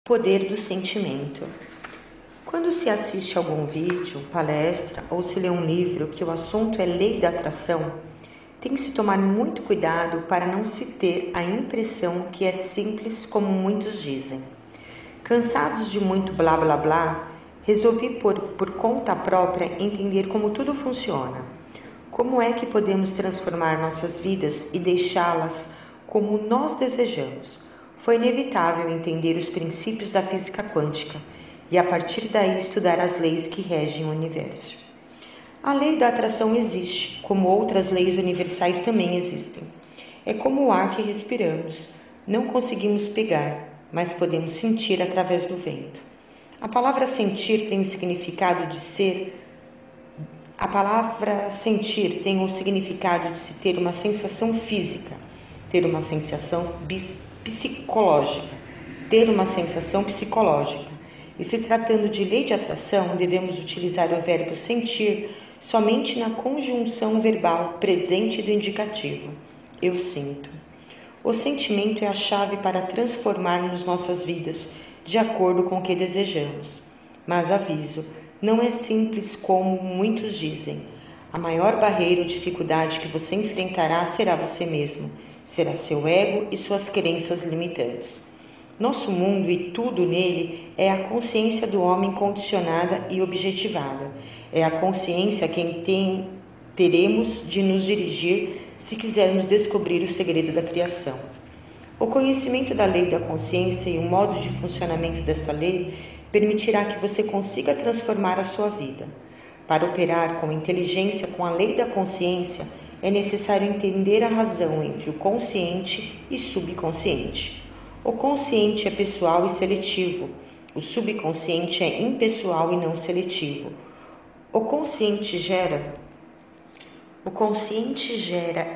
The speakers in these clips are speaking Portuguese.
Poder do sentimento. Quando se assiste a algum vídeo, palestra ou se lê um livro que o assunto é lei da atração, tem que se tomar muito cuidado para não se ter a impressão que é simples como muitos dizem. Cansados de muito blá blá blá, resolvi por conta própria entender como tudo funciona. Como é que podemos transformar nossas vidas e deixá-las como nós desejamos? Foi inevitável entender os princípios da física quântica e, a partir daí, estudar as leis que regem o universo. A lei da atração existe, como outras leis universais também existem. É como o ar que respiramos. Não conseguimos pegar, mas podemos sentir através do vento. A palavra sentir tem o significado de ser. A palavra sentir tem o significado de se ter uma sensação física, ter uma sensação psicológica, E se tratando de lei de atração, devemos utilizar o verbo sentir somente na conjunção verbal presente do indicativo. Eu sinto. O sentimento é a chave para transformarmos nossas vidas de acordo com o que desejamos. Mas aviso, não é simples como muitos dizem. A maior barreira ou dificuldade que você enfrentará será você mesmo. Será seu ego e suas crenças limitantes. Nosso mundo e tudo nele é a consciência do homem condicionada e objetivada. É a consciência a quem teremos de nos dirigir se quisermos descobrir o segredo da criação. O conhecimento da lei da consciência e o modo de funcionamento desta lei permitirá que você consiga transformar a sua vida. Para operar com inteligência com a lei da consciência, é necessário entender a razão entre o consciente e subconsciente. O consciente é pessoal e seletivo. O subconsciente é impessoal e não seletivo. O consciente gera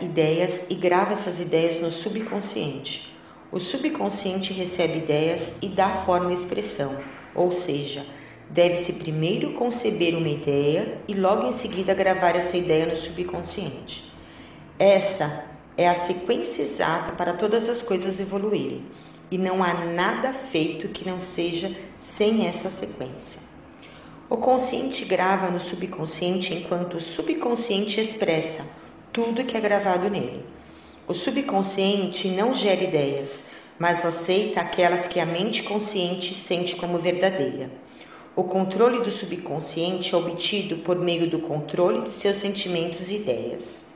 ideias e grava essas ideias no subconsciente. O subconsciente recebe ideias e dá forma e expressão, ou seja, deve-se primeiro conceber uma ideia e logo em seguida gravar essa ideia no subconsciente. Essa é a sequência exata para todas as coisas evoluírem, e não há nada feito que não seja sem essa sequência. O consciente grava no subconsciente enquanto o subconsciente expressa tudo que é gravado nele. O subconsciente não gera ideias, mas aceita aquelas que a mente consciente sente como verdadeira. O controle do subconsciente é obtido por meio do controle de seus sentimentos e ideias.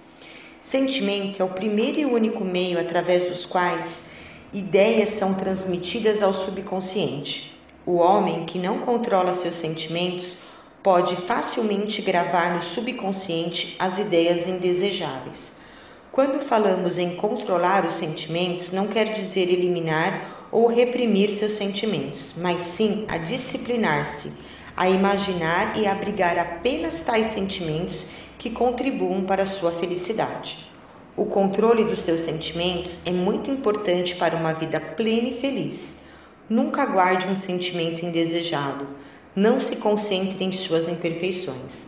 Sentimento é o primeiro e único meio através dos quais ideias são transmitidas ao subconsciente. O homem que não controla seus sentimentos pode facilmente gravar no subconsciente as ideias indesejáveis. Quando falamos em controlar os sentimentos, não quer dizer eliminar ou reprimir seus sentimentos, mas sim a disciplinar-se, a imaginar e abrigar apenas tais sentimentos que contribuam para a sua felicidade. O controle dos seus sentimentos é muito importante para uma vida plena e feliz. Nunca guarde um sentimento indesejado. Não se concentre em suas imperfeições.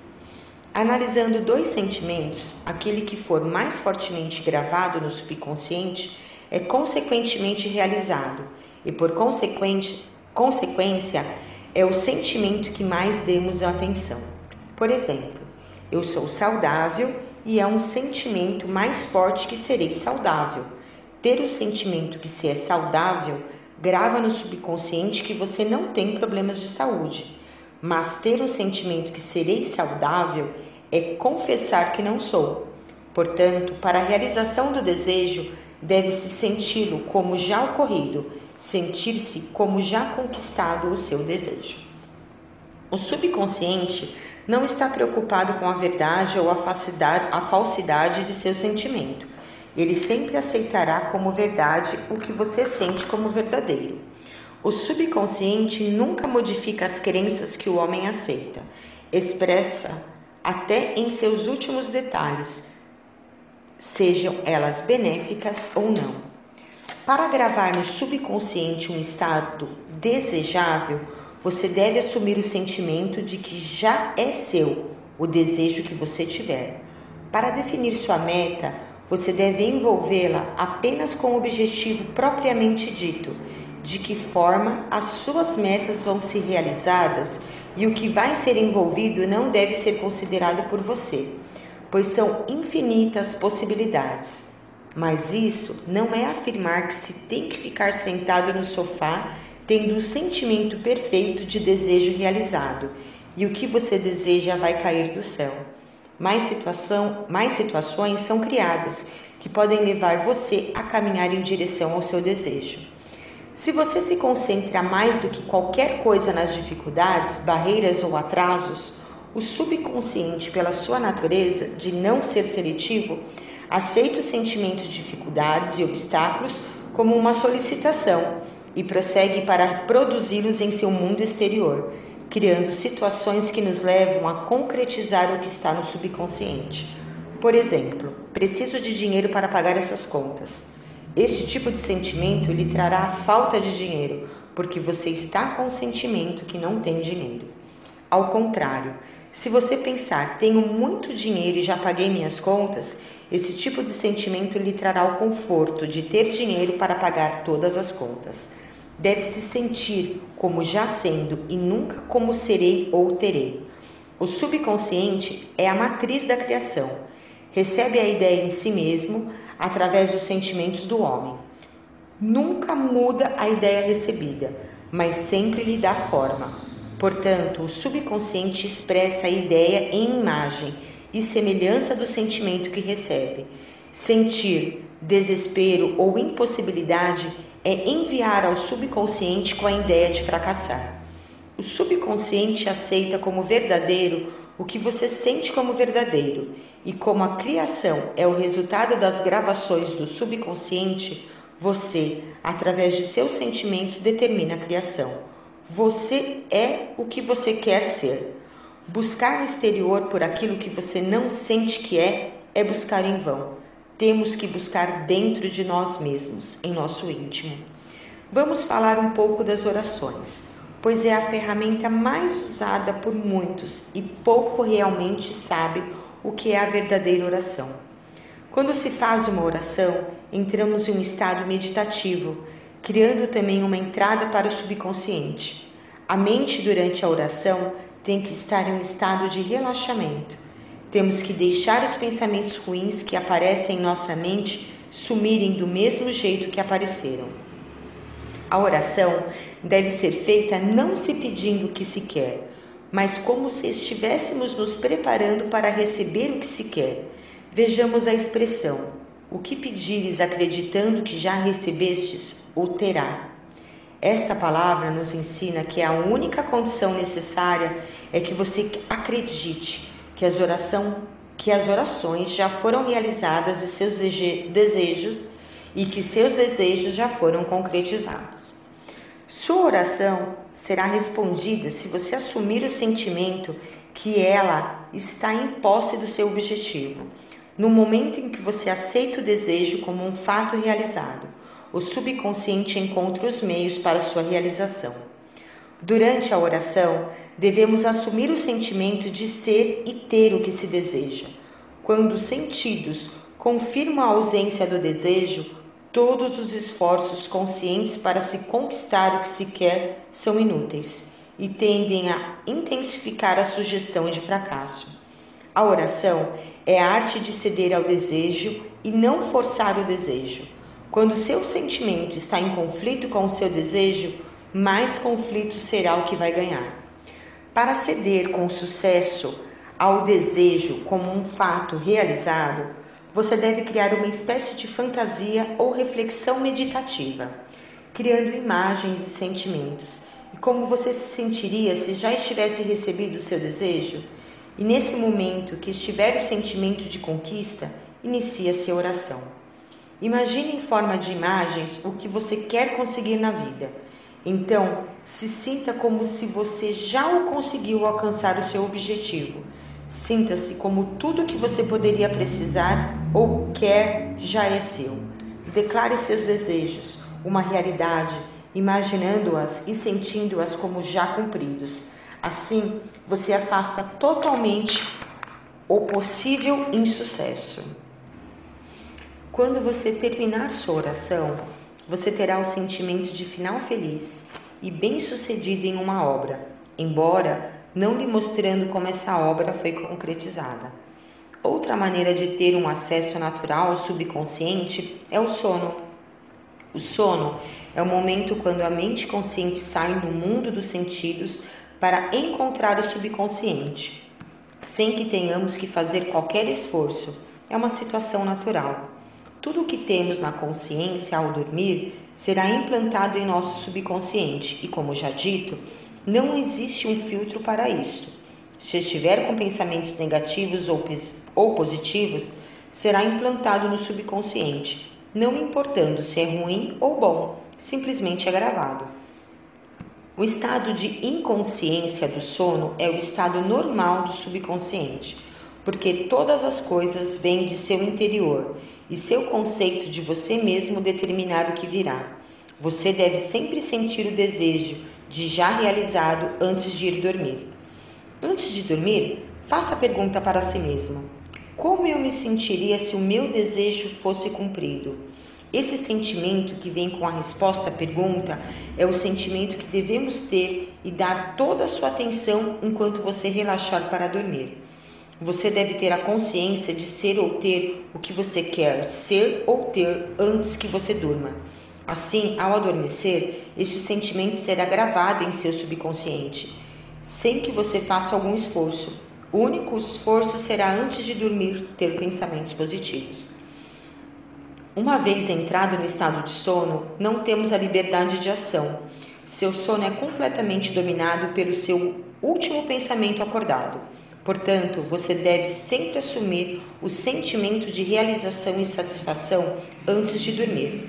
Analisando dois sentimentos, aquele que for mais fortemente gravado no subconsciente é consequentemente realizado e, por consequência, é o sentimento que mais demos atenção. Por exemplo, eu sou saudável e é um sentimento mais forte que serei saudável. Ter o sentimento que se é saudável grava no subconsciente que você não tem problemas de saúde, mas ter o sentimento que serei saudável é confessar que não sou. Portanto, para a realização do desejo, deve-se senti-lo como já ocorrido, sentir-se como já conquistado o seu desejo. O subconsciente não está preocupado com a verdade ou a falsidade de seu sentimento. Ele sempre aceitará como verdade o que você sente como verdadeiro. O subconsciente nunca modifica as crenças que o homem aceita. Expressa até em seus últimos detalhes, sejam elas benéficas ou não. Para gravar no subconsciente um estado desejável, você deve assumir o sentimento de que já é seu o desejo que você tiver. Para definir sua meta, você deve envolvê-la apenas com o objetivo propriamente dito, de que forma as suas metas vão ser realizadas e o que vai ser envolvido não deve ser considerado por você, pois são infinitas possibilidades. Mas isso não é afirmar que se tem que ficar sentado no sofá tendo o sentimento perfeito de desejo realizado e o que você deseja vai cair do céu. Mais situações são criadas que podem levar você a caminhar em direção ao seu desejo. Se você se concentra mais do que qualquer coisa nas dificuldades, barreiras ou atrasos, o subconsciente, pela sua natureza de não ser seletivo, aceita os sentimentos de dificuldades e obstáculos como uma solicitação e prossegue para produzi-los em seu mundo exterior, criando situações que nos levam a concretizar o que está no subconsciente. Por exemplo, preciso de dinheiro para pagar essas contas. Este tipo de sentimento lhe trará a falta de dinheiro, porque você está com o sentimento que não tem dinheiro. Ao contrário, se você pensar, tenho muito dinheiro e já paguei minhas contas, esse tipo de sentimento lhe trará o conforto de ter dinheiro para pagar todas as contas. Deve se sentir como já sendo e nunca como serei ou terei. O subconsciente é a matriz da criação. Recebe a ideia em si mesmo através dos sentimentos do homem. Nunca muda a ideia recebida, mas sempre lhe dá forma. Portanto, o subconsciente expressa a ideia em imagem e semelhança do sentimento que recebe. Sentir desespero ou impossibilidade é enviar ao subconsciente com a ideia de fracassar. O subconsciente aceita como verdadeiro o que você sente como verdadeiro, e como a criação é o resultado das gravações do subconsciente, você, através de seus sentimentos, determina a criação. Você é o que você quer ser. Buscar no exterior por aquilo que você não sente que é buscar em vão. Temos que buscar dentro de nós mesmos, em nosso íntimo. Vamos falar um pouco das orações, pois é a ferramenta mais usada por muitos e pouco realmente sabe o que é a verdadeira oração. Quando se faz uma oração, entramos em um estado meditativo, criando também uma entrada para o subconsciente. A mente durante a oração tem que estar em um estado de relaxamento. Temos que deixar os pensamentos ruins que aparecem em nossa mente sumirem do mesmo jeito que apareceram. A oração deve ser feita não se pedindo o que se quer, mas como se estivéssemos nos preparando para receber o que se quer. Vejamos a expressão: o que pedires acreditando que já recebestes, o terá. Essa palavra nos ensina que a única condição necessária é que você acredite que as orações já foram realizadas e seus desejos e que seus desejos já foram concretizados. Sua oração será respondida se você assumir o sentimento que ela está em posse do seu objetivo. No momento em que você aceita o desejo como um fato realizado, o subconsciente encontra os meios para sua realização. Durante a oração, devemos assumir o sentimento de ser e ter o que se deseja. Quando os sentidos confirmam a ausência do desejo, todos os esforços conscientes para se conquistar o que se quer são inúteis e tendem a intensificar a sugestão de fracasso. A oração é a arte de ceder ao desejo e não forçar o desejo. Quando seu sentimento está em conflito com o seu desejo, mais conflito será o que vai ganhar. Para ceder com sucesso ao desejo como um fato realizado, você deve criar uma espécie de fantasia ou reflexão meditativa, criando imagens e sentimentos. E como você se sentiria se já estivesse recebido o seu desejo? E nesse momento que estiver o sentimento de conquista, inicia-se a oração. Imagine em forma de imagens o que você quer conseguir na vida. Então, se sinta como se você já o conseguiu alcançar o seu objetivo. Sinta-se como tudo que você poderia precisar ou quer já é seu. Declare seus desejos, uma realidade, imaginando-as e sentindo-as como já cumpridos. Assim, você afasta totalmente o possível insucesso. Quando você terminar sua oração, você terá o sentimento de final feliz e bem-sucedido em uma obra, embora não lhe mostrando como essa obra foi concretizada. Outra maneira de ter um acesso natural ao subconsciente é o sono. O sono é o momento quando a mente consciente sai do mundo dos sentidos para encontrar o subconsciente, sem que tenhamos que fazer qualquer esforço. É uma situação natural. Tudo o que temos na consciência ao dormir será implantado em nosso subconsciente e, como já dito, não existe um filtro para isso. Se estiver com pensamentos negativos ou positivos, será implantado no subconsciente, não importando se é ruim ou bom, simplesmente é gravado. O estado de inconsciência do sono é o estado normal do subconsciente, porque todas as coisas vêm de seu interior e seu conceito de você mesmo determinar o que virá. Você deve sempre sentir o desejo de já realizado antes de ir dormir. Antes de dormir, faça a pergunta para si mesma: como eu me sentiria se o meu desejo fosse cumprido? Esse sentimento que vem com a resposta à pergunta é o sentimento que devemos ter e dar toda a sua atenção enquanto você relaxar para dormir. Você deve ter a consciência de ser ou ter o que você quer ser ou ter antes que você durma. Assim, ao adormecer, este sentimento será gravado em seu subconsciente, sem que você faça algum esforço. O único esforço será antes de dormir ter pensamentos positivos. Uma vez entrado no estado de sono, não temos a liberdade de ação. Seu sono é completamente dominado pelo seu último pensamento acordado. Portanto, você deve sempre assumir o sentimento de realização e satisfação antes de dormir.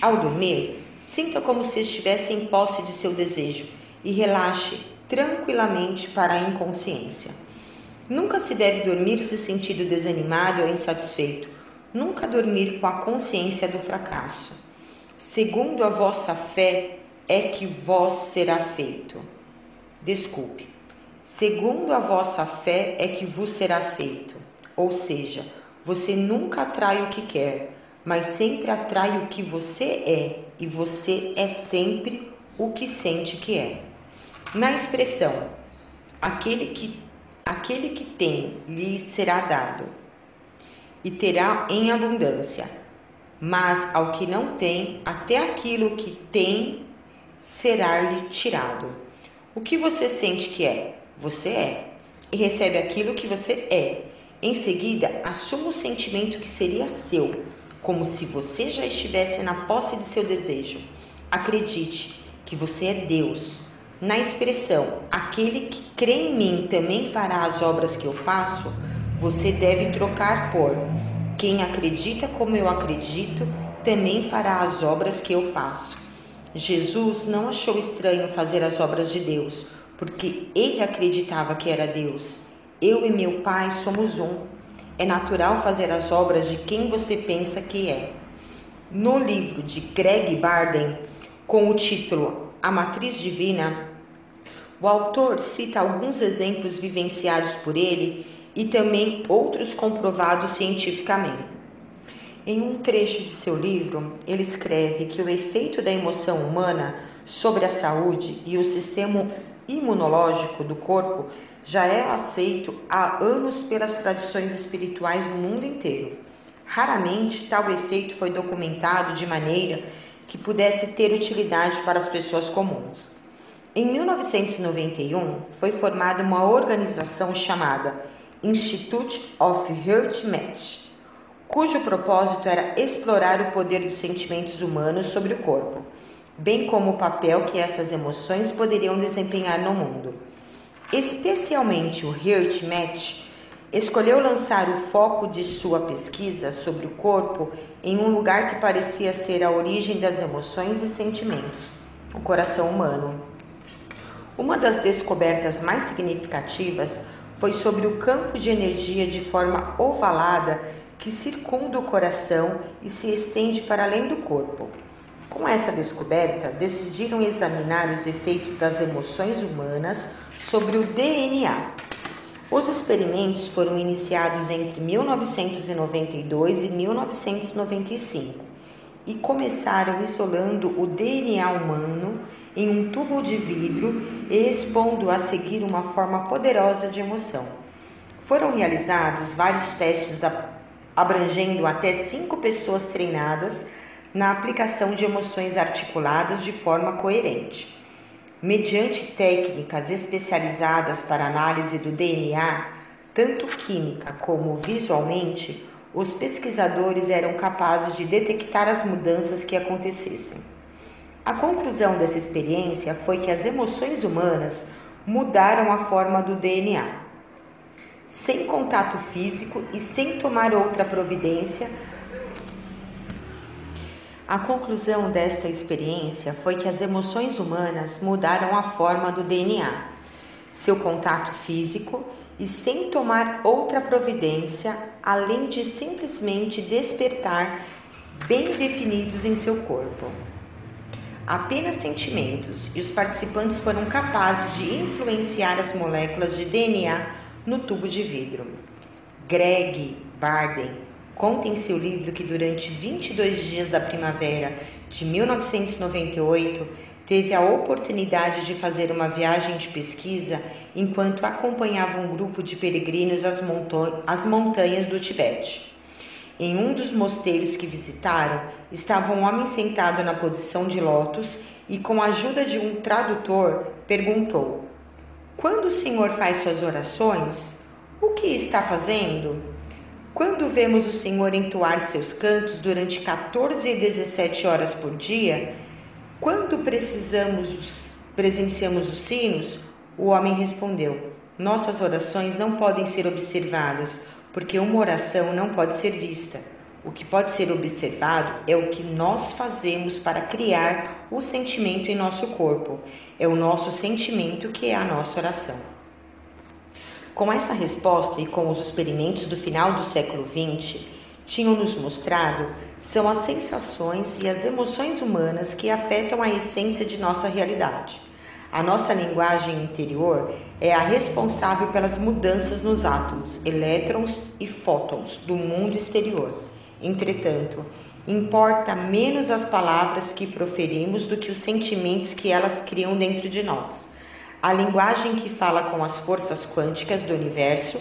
Ao dormir, sinta como se estivesse em posse de seu desejo e relaxe tranquilamente para a inconsciência. Nunca se deve dormir se sentindo desanimado ou insatisfeito. Nunca dormir com a consciência do fracasso. Segundo a vossa fé é que vos será feito. Desculpe. Segundo a vossa fé é que vos será feito. Ou seja, você nunca atrai o que quer, mas sempre atrai o que você é, e você é sempre o que sente que é. Na expressão, aquele que tem, lhe será dado, e terá em abundância, mas ao que não tem, até aquilo que tem será-lhe tirado. O que você sente que é, você é, e recebe aquilo que você é. Em seguida, assuma o sentimento que seria seu, como se você já estivesse na posse de seu desejo. Acredite que você é Deus. Na expressão, aquele que crê em mim também fará as obras que eu faço, você deve trocar por quem acredita como eu acredito também fará as obras que eu faço. Jesus não achou estranho fazer as obras de Deus, porque ele acreditava que era Deus. Eu e meu Pai somos um. É natural fazer as obras de quem você pensa que é. No livro de Greg Barden, com o título A Matriz Divina, o autor cita alguns exemplos vivenciados por ele e também outros comprovados cientificamente. Em um trecho de seu livro, ele escreve que o efeito da emoção humana sobre a saúde e o sistema imunológico do corpo já é aceito há anos pelas tradições espirituais no mundo inteiro. Raramente tal efeito foi documentado de maneira que pudesse ter utilidade para as pessoas comuns. Em 1991, foi formada uma organização chamada Institute of Heart Match, cujo propósito era explorar o poder dos sentimentos humanos sobre o corpo, bem como o papel que essas emoções poderiam desempenhar no mundo. Especialmente o Heart Match escolheu lançar o foco de sua pesquisa sobre o corpo em um lugar que parecia ser a origem das emoções e sentimentos, o coração humano. Uma das descobertas mais significativas foi sobre o campo de energia de forma ovalada que circunda o coração e se estende para além do corpo. Com essa descoberta, decidiram examinar os efeitos das emoções humanas sobre o DNA. Os experimentos foram iniciados entre 1992 e 1995 e começaram isolando o DNA humano em um tubo de vidro e expondo a seguir uma forma poderosa de emoção. Foram realizados vários testes abrangendo até 5 pessoas treinadas na aplicação de emoções articuladas de forma coerente. Mediante técnicas especializadas para análise do DNA, tanto química como visualmente, os pesquisadores eram capazes de detectar as mudanças que acontecessem. A conclusão dessa experiência foi que as emoções humanas mudaram a forma do DNA. Sem contato físico e sem tomar outra providência, a conclusão desta experiência foi que as emoções humanas mudaram a forma do DNA, seu contato físico e sem tomar outra providência, além de simplesmente despertar bem definidos em seu corpo. Apenas sentimentos, e os participantes foram capazes de influenciar as moléculas de DNA no tubo de vidro. Greg Barden conta em seu livro que durante 22 dias da primavera de 1998 teve a oportunidade de fazer uma viagem de pesquisa enquanto acompanhava um grupo de peregrinos às montanhas do Tibete. Em um dos mosteiros que visitaram, estava um homem sentado na posição de lótus e, com a ajuda de um tradutor, perguntou: "Quando o Senhor faz suas orações, o que está fazendo? Quando vemos o Senhor entoar seus cantos durante 14 e 17 horas por dia, quando presenciamos os sinos?" O homem respondeu: "Nossas orações não podem ser observadas, porque uma oração não pode ser vista. O que pode ser observado é o que nós fazemos para criar o sentimento em nosso corpo. É o nosso sentimento que é a nossa oração." Com essa resposta e com os experimentos do final do século XX, tinham nos mostrado são as sensações e as emoções humanas que afetam a essência de nossa realidade. A nossa linguagem interior é a responsável pelas mudanças nos átomos, elétrons e fótons do mundo exterior. Entretanto, importa menos as palavras que proferimos do que os sentimentos que elas criam dentro de nós. A linguagem que fala com as forças quânticas do universo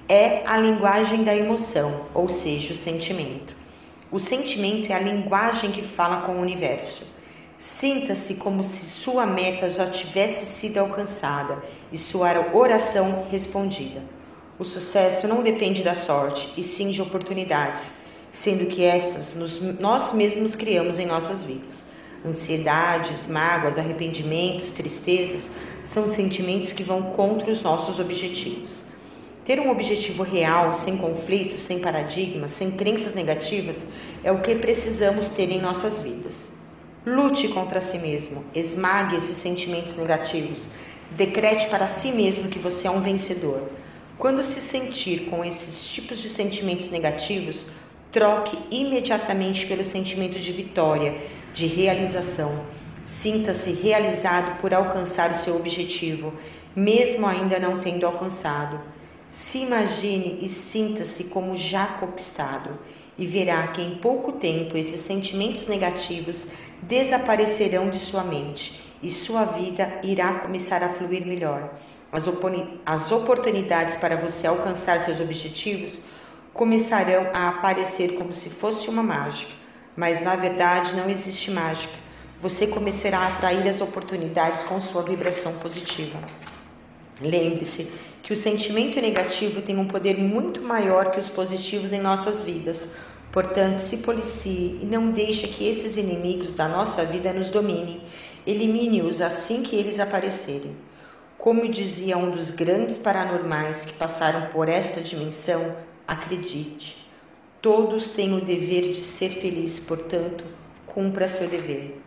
é a linguagem da emoção, ou seja, o sentimento. O sentimento é a linguagem que fala com o universo. Sinta-se como se sua meta já tivesse sido alcançada e sua oração respondida. O sucesso não depende da sorte, e sim de oportunidades, sendo que estas nós mesmos criamos em nossas vidas. Ansiedades, mágoas, arrependimentos, tristezas são sentimentos que vão contra os nossos objetivos. Ter um objetivo real, sem conflitos, sem paradigmas, sem crenças negativas, é o que precisamos ter em nossas vidas. Lute contra si mesmo, esmague esses sentimentos negativos, decrete para si mesmo que você é um vencedor. Quando se sentir com esses tipos de sentimentos negativos, troque imediatamente pelo sentimento de vitória, de realização. Sinta-se realizado por alcançar o seu objetivo, mesmo ainda não tendo alcançado. Se imagine e sinta-se como já conquistado, e verá que em pouco tempo esses sentimentos negativos desaparecerão de sua mente e sua vida irá começar a fluir melhor. As oportunidades para você alcançar seus objetivos começarão a aparecer como se fosse uma mágica, mas na verdade não existe mágica. Você começará a atrair as oportunidades com sua vibração positiva. Lembre-se que o sentimento negativo tem um poder muito maior que os positivos em nossas vidas. Portanto, se policie e não deixe que esses inimigos da nossa vida nos dominem. Elimine-os assim que eles aparecerem. Como dizia um dos grandes paranormais que passaram por esta dimensão, acredite, todos têm o dever de ser felizes, portanto, cumpra seu dever.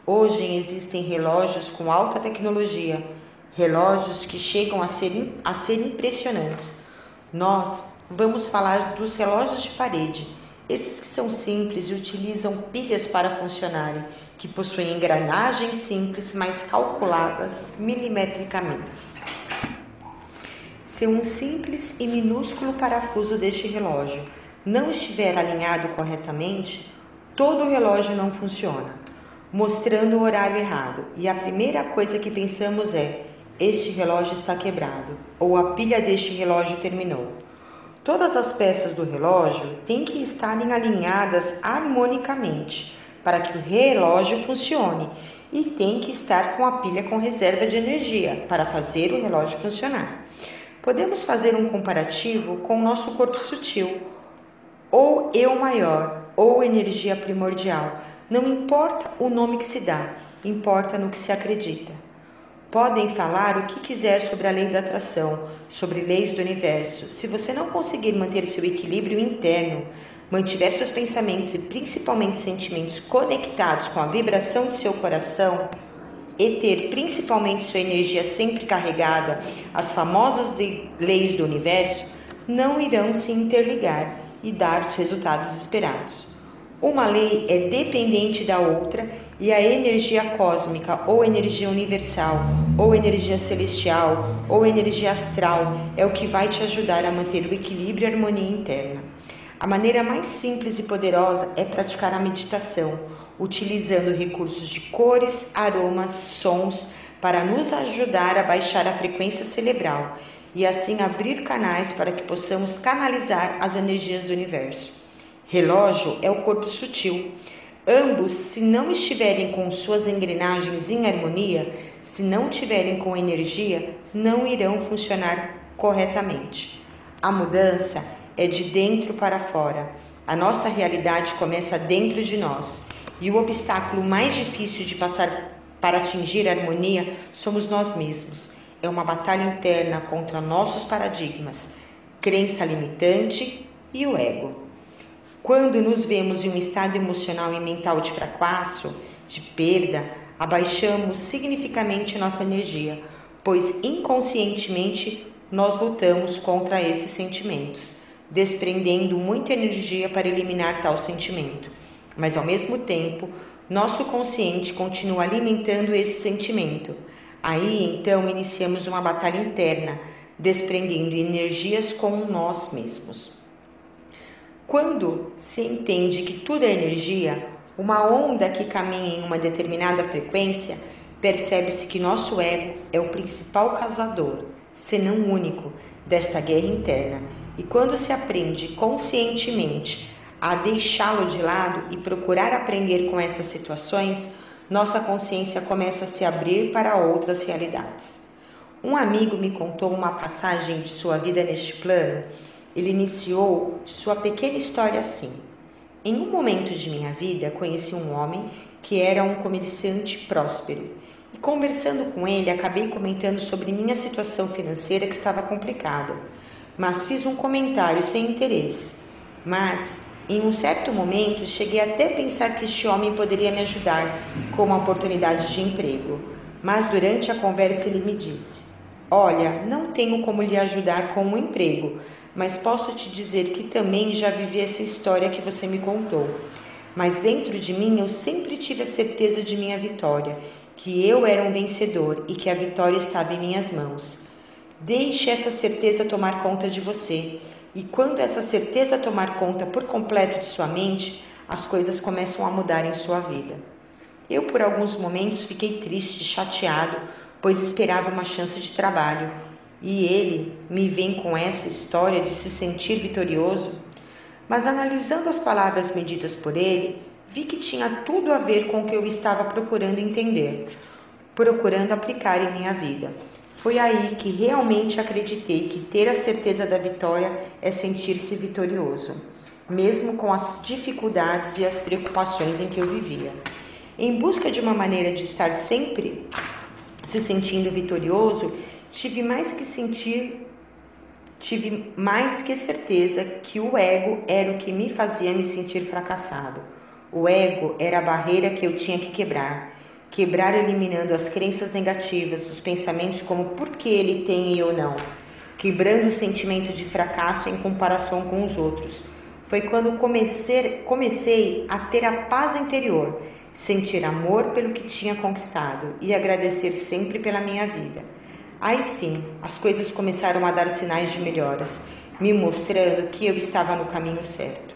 Hoje existem relógios com alta tecnologia, relógios que chegam a ser impressionantes. Nós vamos falar dos relógios de parede, esses que são simples e utilizam pilhas para funcionarem, que possuem engrenagens simples, mas calculadas milimetricamente. Se um simples e minúsculo parafuso deste relógio não estiver alinhado corretamente, todo relógio não funciona, mostrando o horário errado. E a primeira coisa que pensamos é: este relógio está quebrado, ou a pilha deste relógio terminou. Todas as peças do relógio têm que estarem alinhadas harmonicamente para que o relógio funcione e tem que estar com a pilha com reserva de energia para fazer o relógio funcionar. Podemos fazer um comparativo com o nosso corpo sutil, ou eu maior, ou energia primordial. Não importa o nome que se dá, importa no que se acredita. Podem falar o que quiser sobre a lei da atração, sobre leis do universo. Se você não conseguir manter seu equilíbrio interno, mantiver seus pensamentos e principalmente sentimentos conectados com a vibração de seu coração e ter principalmente sua energia sempre carregada, as famosas leis do universo não irão se interligar e dar os resultados esperados. Uma lei é dependente da outra e a energia cósmica ou energia universal ou energia celestial ou energia astral é o que vai te ajudar a manter o equilíbrio e a harmonia interna. A maneira mais simples e poderosa é praticar a meditação, utilizando recursos de cores, aromas, sons para nos ajudar a baixar a frequência cerebral e assim abrir canais para que possamos canalizar as energias do universo. Relógio é o corpo sutil. Ambos, se não estiverem com suas engrenagens em harmonia, se não tiverem com energia, não irão funcionar corretamente. A mudança é de dentro para fora. A nossa realidade começa dentro de nós. E o obstáculo mais difícil de passar para atingir a harmonia somos nós mesmos. É uma batalha interna contra nossos paradigmas, crença limitante e o ego. Quando nos vemos em um estado emocional e mental de fracasso, de perda, abaixamos significativamente nossa energia, pois inconscientemente nós lutamos contra esses sentimentos, desprendendo muita energia para eliminar tal sentimento. Mas ao mesmo tempo, nosso consciente continua alimentando esse sentimento. Aí então iniciamos uma batalha interna, desprendendo energias com nós mesmos. Quando se entende que tudo é energia, uma onda que caminha em uma determinada frequência, percebe-se que nosso ego é o principal causador, senão único, desta guerra interna. E quando se aprende conscientemente a deixá-lo de lado e procurar aprender com essas situações, nossa consciência começa a se abrir para outras realidades. Um amigo me contou uma passagem de sua vida neste plano. Ele iniciou sua pequena história assim: em um momento de minha vida, conheci um homem que era um comerciante próspero. E conversando com ele, acabei comentando sobre minha situação financeira que estava complicada. Mas fiz um comentário sem interesse. Mas, em um certo momento, cheguei até a pensar que este homem poderia me ajudar com uma oportunidade de emprego. Mas durante a conversa ele me disse: olha, não tenho como lhe ajudar com um emprego, mas posso te dizer que também já vivi essa história que você me contou. Mas dentro de mim eu sempre tive a certeza de minha vitória, que eu era um vencedor e que a vitória estava em minhas mãos. Deixe essa certeza tomar conta de você, e quando essa certeza tomar conta por completo de sua mente, as coisas começam a mudar em sua vida. Eu por alguns momentos fiquei triste, chateado, pois esperava uma chance de trabalho. E ele me vem com essa história de se sentir vitorioso. Mas analisando as palavras me ditas por ele, vi que tinha tudo a ver com o que eu estava procurando entender, procurando aplicar em minha vida. Foi aí que realmente acreditei que ter a certeza da vitória é sentir-se vitorioso, mesmo com as dificuldades e as preocupações em que eu vivia. Em busca de uma maneira de estar sempre se sentindo vitorioso, tive mais que certeza que o ego era o que me fazia me sentir fracassado. O ego era a barreira que eu tinha que quebrar eliminando as crenças negativas, os pensamentos como por que ele tem e eu não, quebrando o sentimento de fracasso em comparação com os outros. Foi quando comecei a ter a paz interior, sentir amor pelo que tinha conquistado e agradecer sempre pela minha vida. Aí sim, as coisas começaram a dar sinais de melhoras, me mostrando que eu estava no caminho certo.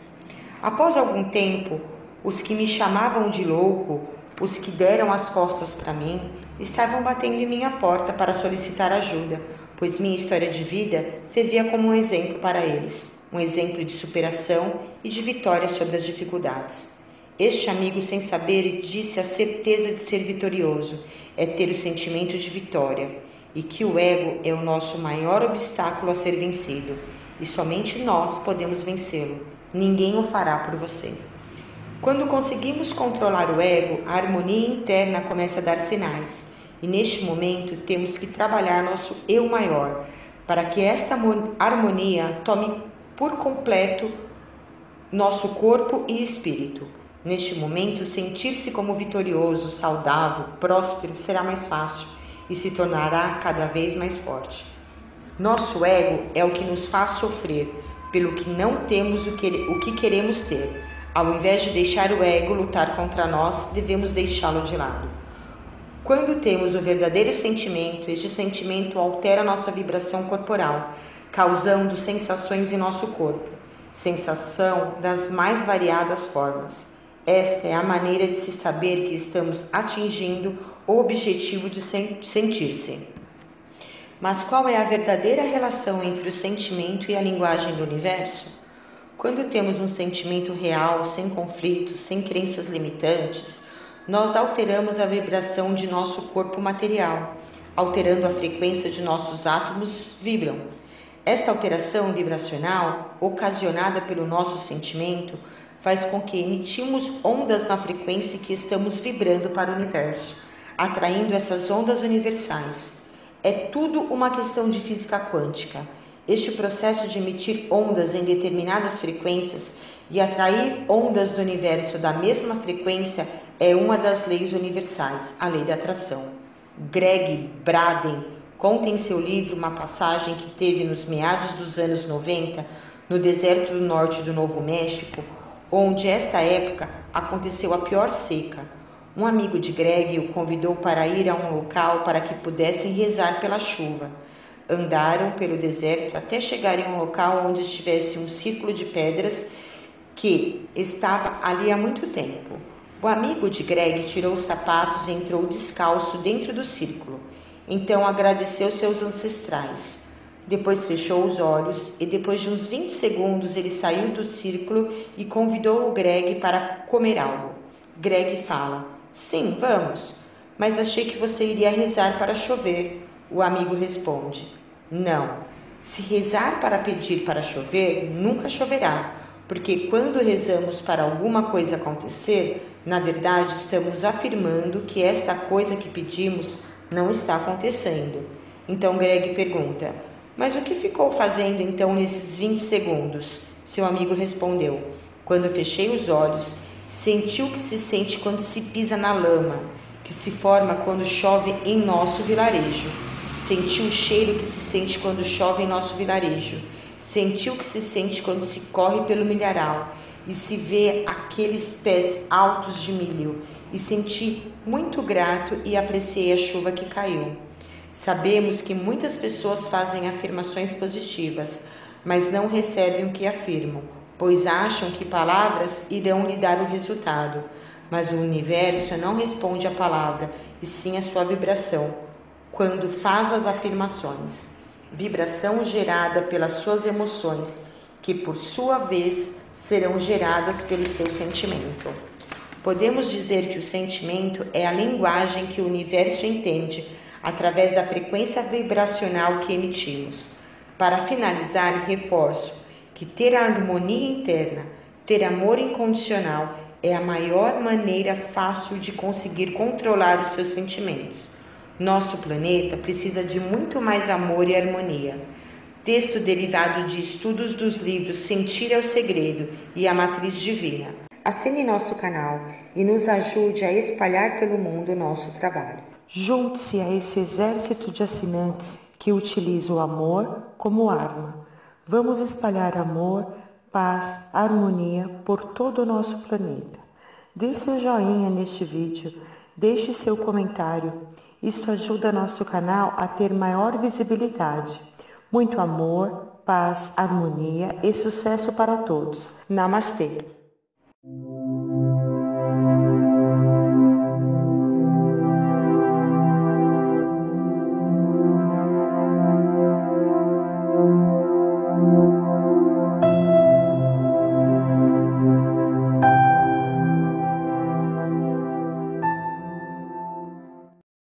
Após algum tempo, Os que me chamavam de louco, os que deram as costas para mim, estavam batendo em minha porta para solicitar ajuda, pois minha história de vida servia como um exemplo para eles, um exemplo de superação e de vitória sobre as dificuldades. Este amigo, sem saber, disse: a certeza de ser vitorioso é ter o sentimento de vitória, e que o ego é o nosso maior obstáculo a ser vencido, e somente nós podemos vencê-lo. Ninguém o fará por você. Quando conseguimos controlar o ego, a harmonia interna começa a dar sinais, e neste momento temos que trabalhar nosso eu maior, para que esta harmonia tome por completo nosso corpo e espírito. Neste momento, sentir-se como vitorioso, saudável, próspero será mais fácil e se tornará cada vez mais forte. Nosso ego é o que nos faz sofrer pelo que não temos o que queremos ter. Ao invés de deixar o ego lutar contra nós, devemos deixá-lo de lado. Quando temos o verdadeiro sentimento, este sentimento altera nossa vibração corporal, causando sensações em nosso corpo, sensação das mais variadas formas. Esta é a maneira de se saber que estamos atingindo o objetivo de sentir-se. Mas qual é a verdadeira relação entre o sentimento e a linguagem do universo? Quando temos um sentimento real, sem conflitos, sem crenças limitantes, nós alteramos a vibração de nosso corpo material, alterando a frequência de nossos átomos vibram. Esta alteração vibracional, ocasionada pelo nosso sentimento, faz com que emitimos ondas na frequência que estamos vibrando para o universo, atraindo essas ondas universais. É tudo uma questão de física quântica. Este processo de emitir ondas em determinadas frequências e atrair ondas do universo da mesma frequência é uma das leis universais, a lei da atração. Greg Braden conta em seu livro uma passagem que teve nos meados dos anos 90, no deserto do norte do Novo México, onde esta época aconteceu a pior seca. Um amigo de Greg o convidou para ir a um local para que pudessem rezar pela chuva. Andaram pelo deserto até chegarem a um local onde estivesse um círculo de pedras que estava ali há muito tempo. O amigo de Greg tirou os sapatos e entrou descalço dentro do círculo. Então agradeceu seus ancestrais. Depois fechou os olhos e depois de uns 20 segundos ele saiu do círculo e convidou o Greg para comer algo. Greg fala: sim, vamos, mas achei que você iria rezar para chover. O amigo responde: não, se rezar para pedir para chover, nunca choverá, porque quando rezamos para alguma coisa acontecer, na verdade estamos afirmando que esta coisa que pedimos não está acontecendo. Então Greg pergunta: mas o que ficou fazendo então nesses 20 segundos? Seu amigo respondeu: quando fechei os olhos, senti o que se sente quando se pisa na lama, que se forma quando chove em nosso vilarejo. Senti o cheiro que se sente quando chove em nosso vilarejo. Senti o que se sente quando se corre pelo milharal e se vê aqueles pés altos de milho. E senti muito grato e apreciei a chuva que caiu. Sabemos que muitas pessoas fazem afirmações positivas, mas não recebem o que afirmam, pois acham que palavras irão lhe dar o resultado. Mas o universo não responde à palavra, e sim à sua vibração, quando faz as afirmações. Vibração gerada pelas suas emoções, que por sua vez serão geradas pelo seu sentimento. Podemos dizer que o sentimento é a linguagem que o universo entende através da frequência vibracional que emitimos. Para finalizar, reforço que ter harmonia interna, ter amor incondicional é a maior maneira fácil de conseguir controlar os seus sentimentos. Nosso planeta precisa de muito mais amor e harmonia. Texto derivado de estudos dos livros Sentir é o Segredo e A Matriz Divina. Assine nosso canal e nos ajude a espalhar pelo mundo o nosso trabalho. Junte-se a esse exército de assinantes que utiliza o amor como arma. Vamos espalhar amor, paz, harmonia por todo o nosso planeta. Dê seu joinha neste vídeo, deixe seu comentário. Isto ajuda nosso canal a ter maior visibilidade. Muito amor, paz, harmonia e sucesso para todos. Namastê!